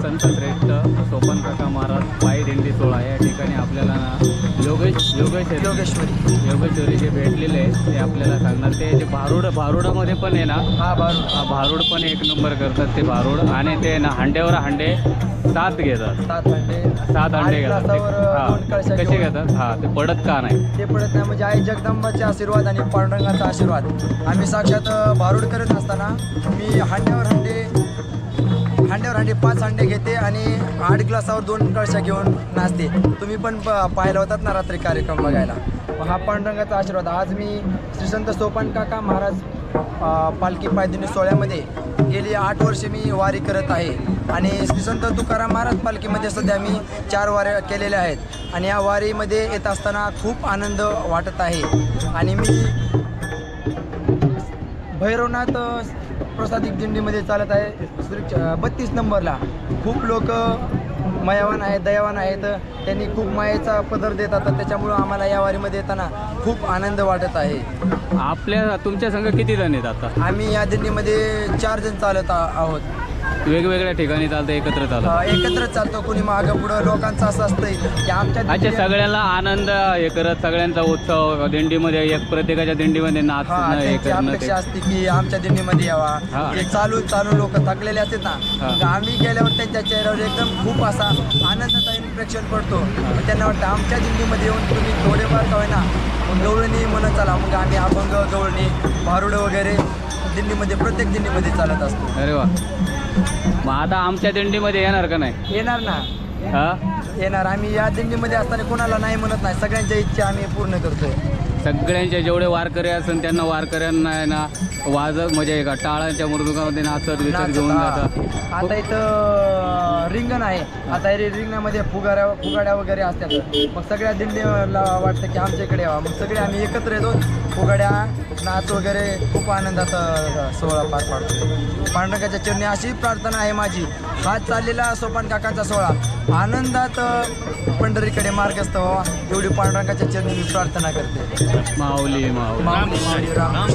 संत श्रेष्ठ सोपान काका महाराज पायी दिंडी सोहळा या ठिकाणी आपल्याला ना योगेश्वरी जे भेटलेले आहे ते आपल्याला सांगणार. ते जे भारुडामध्ये पण आहे ना, भारूड पण एक नंबर करतात ते भारूड. आणि ते ना हांड्यावर हांडे 7 घेतात, 7 हांडे घेतात. हां कसे घेतात? हां ते पडत का नाही? ते पडत नाही म्हणजे आई जगदंबाचे आशीर्वाद आणि पांडुरंगाचा आशीर्वाद. आम्ही साक्षात भारूड करत असताना मी हांड्यावर हांडे 5 हांडे घेते आणि 8 ग्लासावर 2 कळशा घेऊन नाचते. तुम्ही पण पाहिलं होतात ना रात्री कार्यक्रम बघायला. हा पांडुरंगाचा आशीर्वाद. आज मी श्री संत सोपान काका महाराज पालखी पायदिंडी सोहळ्यामध्ये गेली 8 वर्षे मी वारी करत आहे. आणि श्री संत तुकाराम महाराज पालखीमध्ये सध्या मी 4 वाऱ्या केलेल्या आहेत. आणि या वारीमध्ये येत असताना खूप आनंद वाटत आहे. आणि मी भैरवनाथ प्रसादिक दिंडीमध्ये चालत आहे 32 नंबरला. खूप लोक मायावान आहेत, दयावान आहेत. त्यांनी खूप मायेचा पदर देतात. त्याच्यामुळं आम्हाला या वारीमध्ये येताना खूप आनंद वाटत आहे. तुमच्या संघ किती जण आहेत आता? आम्ही या दिंडीमध्ये 4 जण चालत आहोत. वेगवेगळ्या ठिकाणी चालतं, एकत्र चालतं? एकत्र चालतो. कोणी मागं पुढं. लोकांचं असं असतंय की आमच्या सगळ्यांना आनंद हे करत, सगळ्यांचा उत्सव दिंडीमध्ये, एक प्रत्येकाच्या दिंडीमध्ये नाचणं हे करणं. अपेक्षा असते की आमच्या दिंडीमध्ये यावा. ते चालू लोक थकलेले असतात ना, आम्ही गेल्यावर त्यांच्या चेहऱ्यावर एकदम खूप असा आनंदाचा इन्फ्लेक्शन पडतो. त्यांना वाटतं आमच्या दिंडीमध्ये येऊन तुम्ही थोडेफार का होईना गवळणी म्हणत चाला. मग आम्ही अभंग, गवळणी, भारुड वगैरे दिंडीमध्ये, प्रत्येक दिंडीमध्ये चालत असतो. अरे वा. मग आता आमच्या दिंडीमध्ये येणार का नाही? येणार ना. येणार. आम्ही या दिंडीमध्ये असताना कोणाला नाही म्हणत नाही. सगळ्यांच्या इच्छा आम्ही पूर्ण करतोय. सगळ्यांचे जेवढे वारकरी असेल त्यांना वारकऱ्यांना आहे ना वाजत म्हणजे का टाळांच्या मृदुंगामध्ये नाचत विचत घेऊन जातात. आता इथं रिंगण आहे. आता रिंगणामध्ये फुगाड्या वगैरे असतात. मग सगळ्या दिंडीला वाटतं की आमच्या इकडे यावं. मग सगळे आम्ही एकत्र येतो. फुगाड्या, नाच वगैरे खूप आनंदाचा सोहळा पार पाडतो. पांडुरंगाच्या चरणी अशी प्रार्थना आहे माझी. हा चाललेला सोपान काकाचा सोहळा आनंदात पंढरीकडे मार्गस्थ व्हावा एवढी पांडुरंगाच्या चरणी मी प्रार्थना करते. माऊली राम